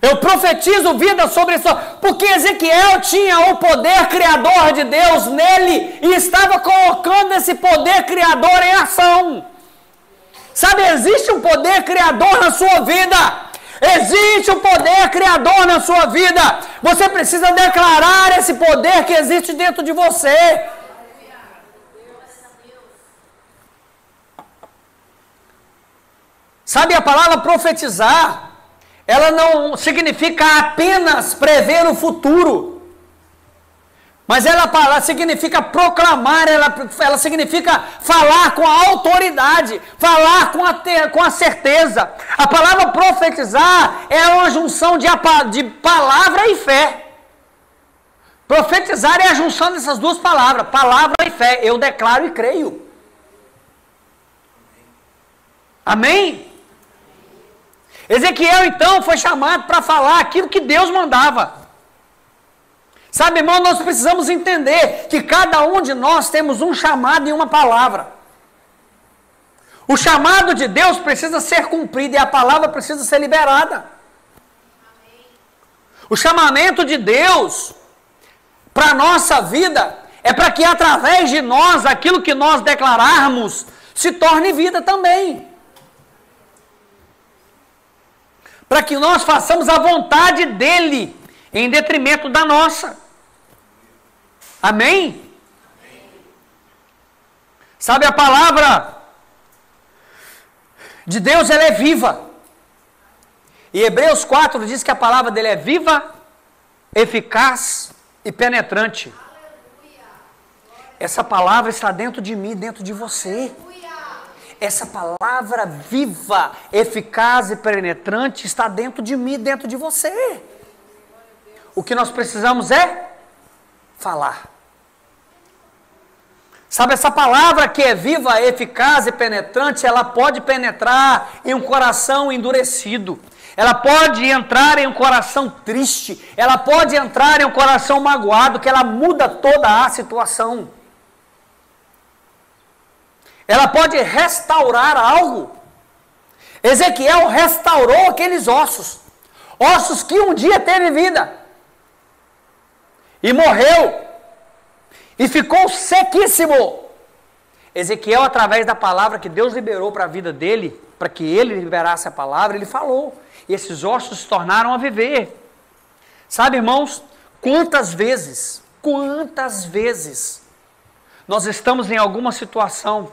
Eu profetizo vida sobre esses ossos. Porque Ezequiel tinha o poder criador de Deus nele e estava colocando esse poder criador em ação. Sabe, existe um poder criador na sua vida. Existe um poder criador na sua vida. Você precisa declarar esse poder que existe dentro de você. Sabe, a palavra profetizar, ela não significa apenas prever o futuro, mas ela significa proclamar, ela significa falar com a autoridade, falar com a certeza. A palavra profetizar é uma junção de palavra e fé. Profetizar é a junção dessas duas palavras, palavra e fé. Eu declaro e creio. Amém? Ezequiel, então, foi chamado para falar aquilo que Deus mandava. Sabe, irmão, nós precisamos entender que cada um de nós temos um chamado e uma palavra. O chamado de Deus precisa ser cumprido e a palavra precisa ser liberada. O chamamento de Deus para a nossa vida é para que através de nós, aquilo que nós declararmos, se torne vida também. Para que nós façamos a vontade dele, em detrimento da nossa. Amém? Sabe, a palavra de Deus, ela é viva. E Hebreus 4 diz que a palavra dele é viva, eficaz e penetrante. Essa palavra está dentro de mim, dentro de você. essa palavra viva, eficaz e penetrante está dentro de mim, dentro de você. O que nós precisamos é falar. Sabe, essa palavra que é viva, eficaz e penetrante, ela pode penetrar em um coração endurecido. Ela pode entrar em um coração triste. Ela pode entrar em um coração magoado, que ela muda toda a situação. Ela pode restaurar algo. Ezequiel restaurou aqueles ossos. Ossos que um dia teve vida. E morreu. E ficou sequíssimo. Ezequiel, através da palavra que Deus liberou para a vida dele, para que ele liberasse a palavra, ele falou. E esses ossos se tornaram a viver. Sabe, irmãos, quantas vezes nós estamos em alguma situação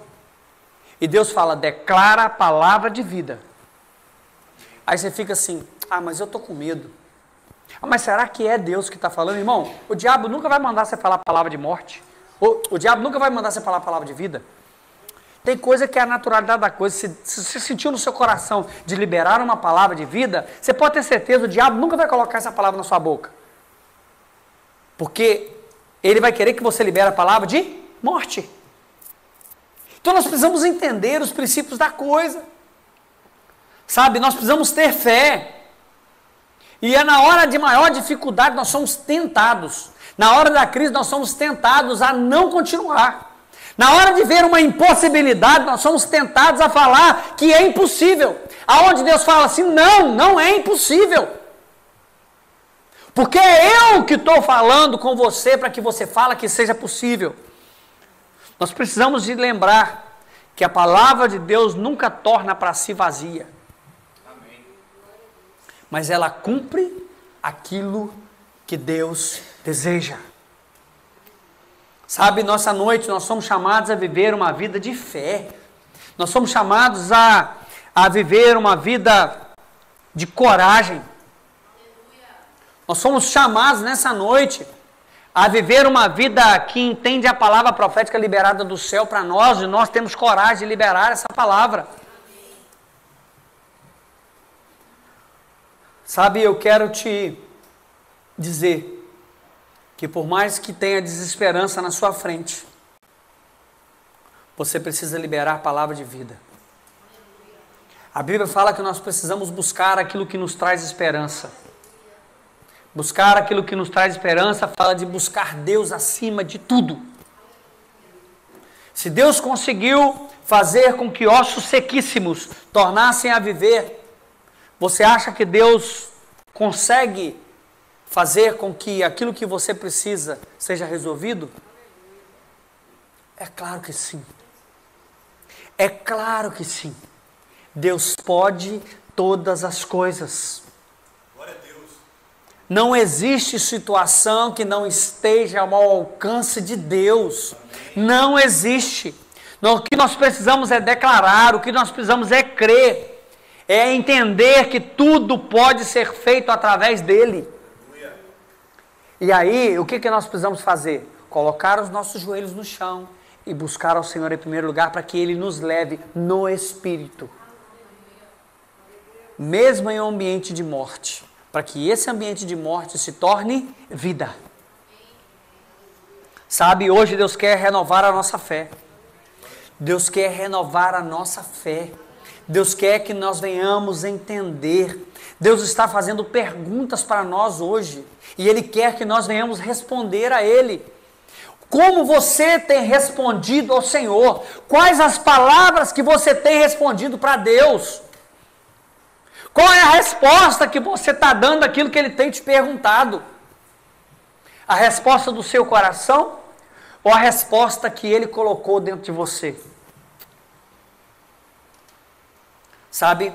e Deus fala, declara a palavra de vida. Aí você fica assim, mas eu estou com medo. Mas será que é Deus que está falando? Irmão, o diabo nunca vai mandar você falar a palavra de morte. O diabo nunca vai mandar você falar a palavra de vida. Tem coisa que é a naturalidade da coisa. Se você sentiu no seu coração de liberar uma palavra de vida, você pode ter certeza, o diabo nunca vai colocar essa palavra na sua boca. Porque ele vai querer que você libere a palavra de morte. Então nós precisamos entender os princípios da coisa. Sabe, nós precisamos ter fé. E é na hora de maior dificuldade nós somos tentados. Na hora da crise nós somos tentados a não continuar. Na hora de ver uma impossibilidade nós somos tentados a falar que é impossível. Aonde Deus fala assim, não é impossível. Porque é eu que estou falando com você para que você fale que seja possível. Nós precisamos de lembrar que a palavra de Deus nunca torna para si vazia. Amém. Mas ela cumpre aquilo que Deus deseja. Sabe, nossa noite nós somos chamados a viver uma vida de fé. Nós somos chamados a viver uma vida de coragem. Nós somos chamados nessa noite a viver uma vida que entende a palavra profética liberada do céu para nós, e nós temos coragem de liberar essa palavra. Sabe, eu quero te dizer que por mais que tenha desesperança na sua frente, você precisa liberar a palavra de vida. A Bíblia fala que nós precisamos buscar aquilo que nos traz esperança. Buscar aquilo que nos traz esperança fala de buscar Deus acima de tudo. Se Deus conseguiu fazer com que ossos sequíssimos tornassem a viver, você acha que Deus consegue fazer com que aquilo que você precisa seja resolvido? É claro que sim. É claro que sim. Deus pode todas as coisas. Não existe situação que não esteja ao alcance de Deus. Não existe. O que nós precisamos é declarar, o que nós precisamos é crer. É entender que tudo pode ser feito através dele. E aí, o que nós precisamos fazer? Colocar os nossos joelhos no chão e buscar ao Senhor em primeiro lugar para que Ele nos leve no Espírito. Mesmo em um ambiente de morte. Para que esse ambiente de morte se torne vida. Sabe, hoje Deus quer renovar a nossa fé. Deus quer renovar a nossa fé. Deus quer que nós venhamos entender. Deus está fazendo perguntas para nós hoje. E Ele quer que nós venhamos responder a Ele. Como você tem respondido ao Senhor? Quais as palavras que você tem respondido para Deus? Qual é a resposta que você está dando àquilo que Ele tem te perguntado? A resposta do seu coração ou a resposta que Ele colocou dentro de você? Sabe,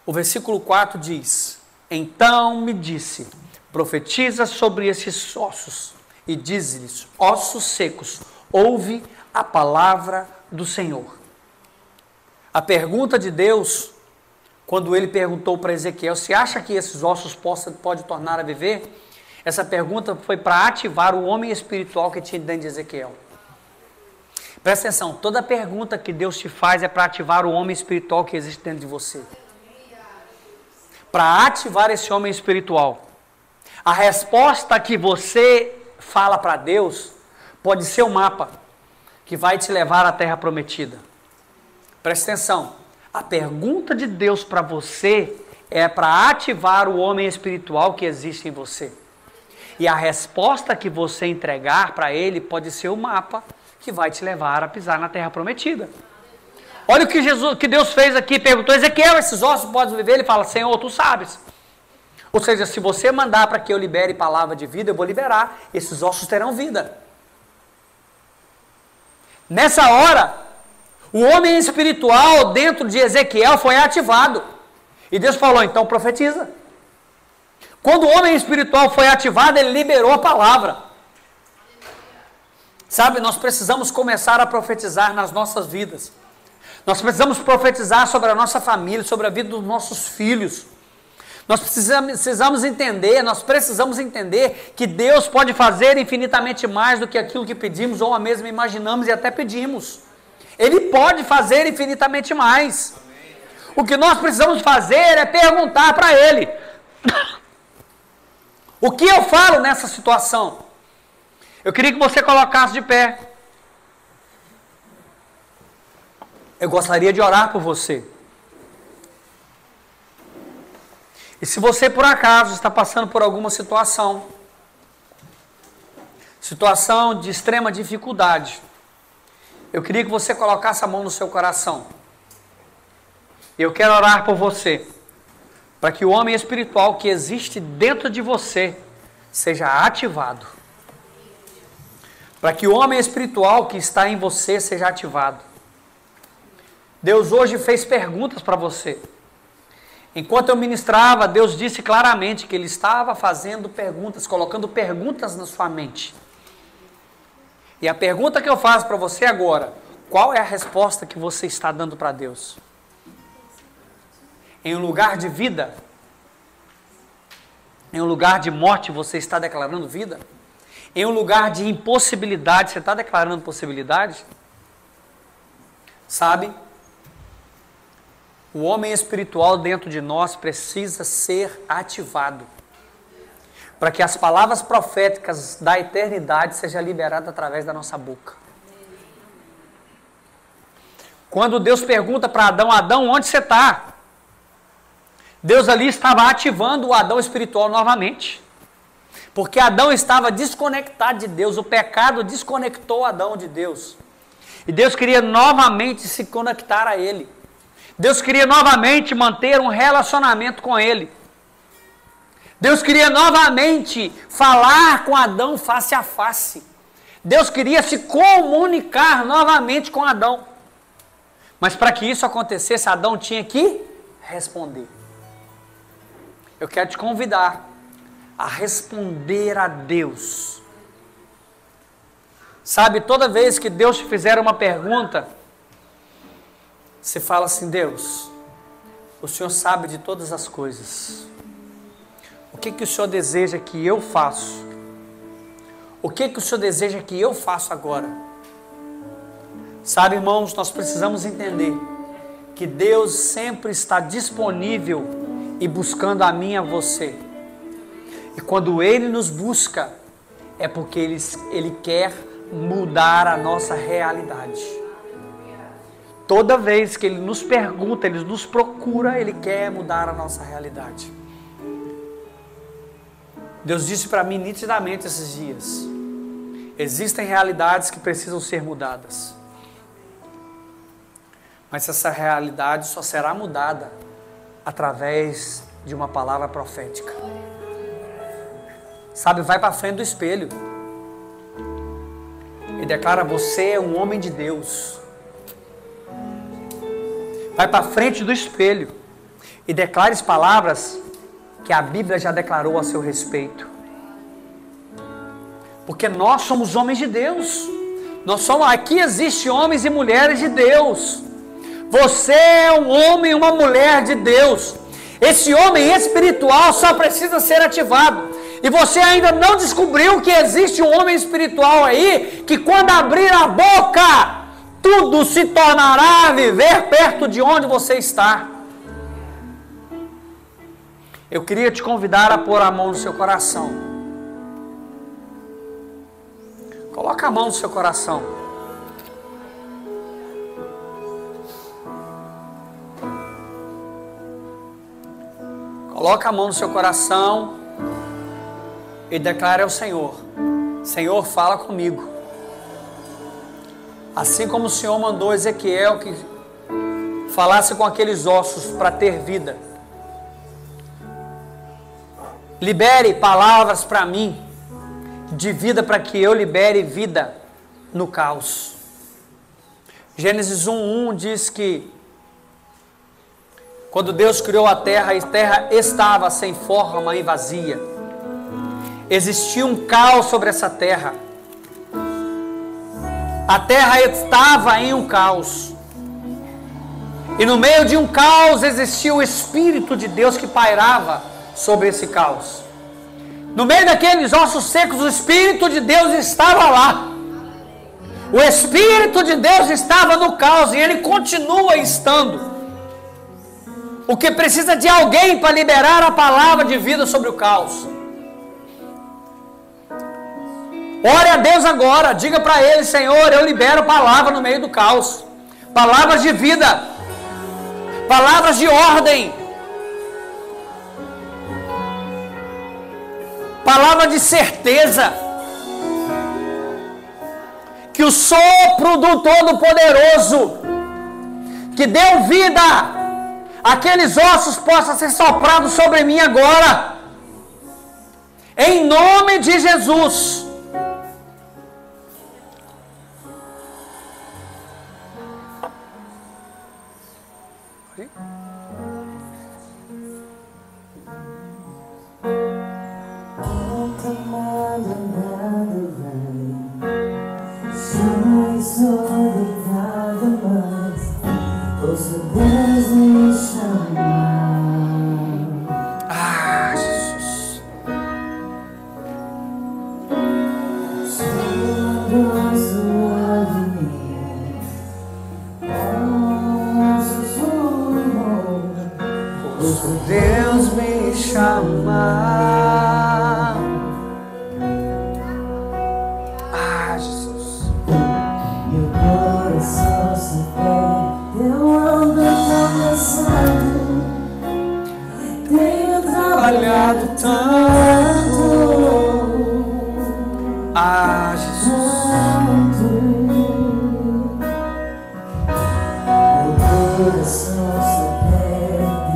o versículo 4 diz, então me disse, profetiza sobre esses ossos e diz-lhes, ossos secos, ouve a palavra do Senhor. A pergunta de Deus, quando ele perguntou para Ezequiel, se acha que esses ossos pode tornar a viver? Essa pergunta foi para ativar o homem espiritual que tinha dentro de Ezequiel. Presta atenção, toda pergunta que Deus te faz é para ativar o homem espiritual que existe dentro de você. Para ativar esse homem espiritual. A resposta que você fala para Deus pode ser o mapa que vai te levar à terra prometida. Presta atenção, a pergunta de Deus para você é para ativar o homem espiritual que existe em você. E a resposta que você entregar para ele pode ser o mapa que vai te levar a pisar na terra prometida. Olha o que Deus fez aqui, perguntou: Ezequiel, esses ossos podem viver? Ele fala: Senhor, tu sabes. Ou seja, se você mandar para que eu libere palavra de vida, eu vou liberar, esses ossos terão vida. Nessa hora, o homem espiritual dentro de Ezequiel foi ativado. E Deus falou: então profetiza. Quando o homem espiritual foi ativado, ele liberou a palavra. Sabe, nós precisamos começar a profetizar nas nossas vidas. Nós precisamos profetizar sobre a nossa família, sobre a vida dos nossos filhos. Nós precisamos entender que Deus pode fazer infinitamente mais do que aquilo que pedimos ou mesmo imaginamos e até pedimos. Ele pode fazer infinitamente mais. O que nós precisamos fazer é perguntar para Ele: o que eu falo nessa situação? Eu queria que você colocasse de pé. Eu gostaria de orar por você. E se você por acaso está passando por alguma situação de extrema dificuldade, eu queria que você colocasse a mão no seu coração. Eu quero orar por você, para que o homem espiritual que existe dentro de você seja ativado. Para que o homem espiritual que está em você seja ativado. Deus hoje fez perguntas para você. Enquanto eu ministrava, Deus disse claramente que Ele estava fazendo perguntas, colocando perguntas na sua mente. E a pergunta que eu faço para você agora: qual é a resposta que você está dando para Deus? Em um lugar de vida, em um lugar de morte, você está declarando vida? Em um lugar de impossibilidade, você está declarando possibilidade? Sabe? O homem espiritual dentro de nós precisa ser ativado, para que as palavras proféticas da eternidade sejam liberadas através da nossa boca. Quando Deus pergunta para Adão: Adão, onde você está? Deus ali estava ativando o Adão espiritual novamente. Porque Adão estava desconectado de Deus, o pecado desconectou Adão de Deus. E Deus queria novamente se conectar a ele. Deus queria novamente manter um relacionamento com ele. Deus queria novamente falar com Adão face a face. Deus queria se comunicar novamente com Adão. Mas para que isso acontecesse, Adão tinha que responder. Eu quero te convidar a responder a Deus. Sabe, toda vez que Deus te fizer uma pergunta, você fala assim: Deus, o Senhor sabe de todas as coisas. O que o Senhor deseja que eu faço? O que o Senhor deseja que eu faça agora? Sabe, irmãos, nós precisamos entender que Deus sempre está disponível e buscando a mim e a você. E quando Ele nos busca, é porque Ele quer mudar a nossa realidade. Toda vez que Ele nos pergunta, Ele nos procura, Ele quer mudar a nossa realidade. Deus disse para mim nitidamente esses dias: existem realidades que precisam ser mudadas. Mas essa realidade só será mudada através de uma palavra profética. Sabe, vai para frente do espelho e declara: você é um homem de Deus. Vai para frente do espelho e declare as palavras que a Bíblia já declarou a seu respeito. Porque nós somos homens de Deus. Aqui existem homens e mulheres de Deus. Você é um homem e uma mulher de Deus. Esse homem espiritual só precisa ser ativado. E você ainda não descobriu que existe um homem espiritual aí, que quando abrir a boca, tudo se tornará a viver perto de onde você está. Eu queria te convidar a pôr a mão no seu coração. Coloca a mão no seu coração. Coloca a mão no seu coração e declare ao Senhor: Senhor, fala comigo. Assim como o Senhor mandou Ezequiel que falasse com aqueles ossos para ter vida. Libere palavras para mim de vida, para que eu libere vida no caos. Gênesis 1:1 diz que quando Deus criou a terra estava sem forma e vazia. Existia um caos sobre essa terra. A terra estava em um caos. E no meio de um caos existia o Espírito de Deus que pairava sobre esse caos. No meio daqueles ossos secos, o Espírito de Deus estava lá. O Espírito de Deus estava no caos e ele continua estando. O que precisa de alguém para liberar a palavra de vida sobre o caos. Ore a Deus agora, diga para Ele: Senhor, eu libero palavra no meio do caos. Palavras de vida, palavras de ordem, palavra de certeza, que o sopro do Todo-Poderoso, que deu vida àqueles ossos, possa ser soprado sobre mim agora, em nome de Jesus. Jesus. Deus me chamar. Jesus. Meu coração se perde, eu ando começando. Tenho trabalhado tanto. Jesus. Meu coração se perde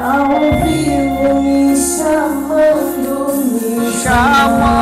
ao ouvi-lo me chamando, me chamando.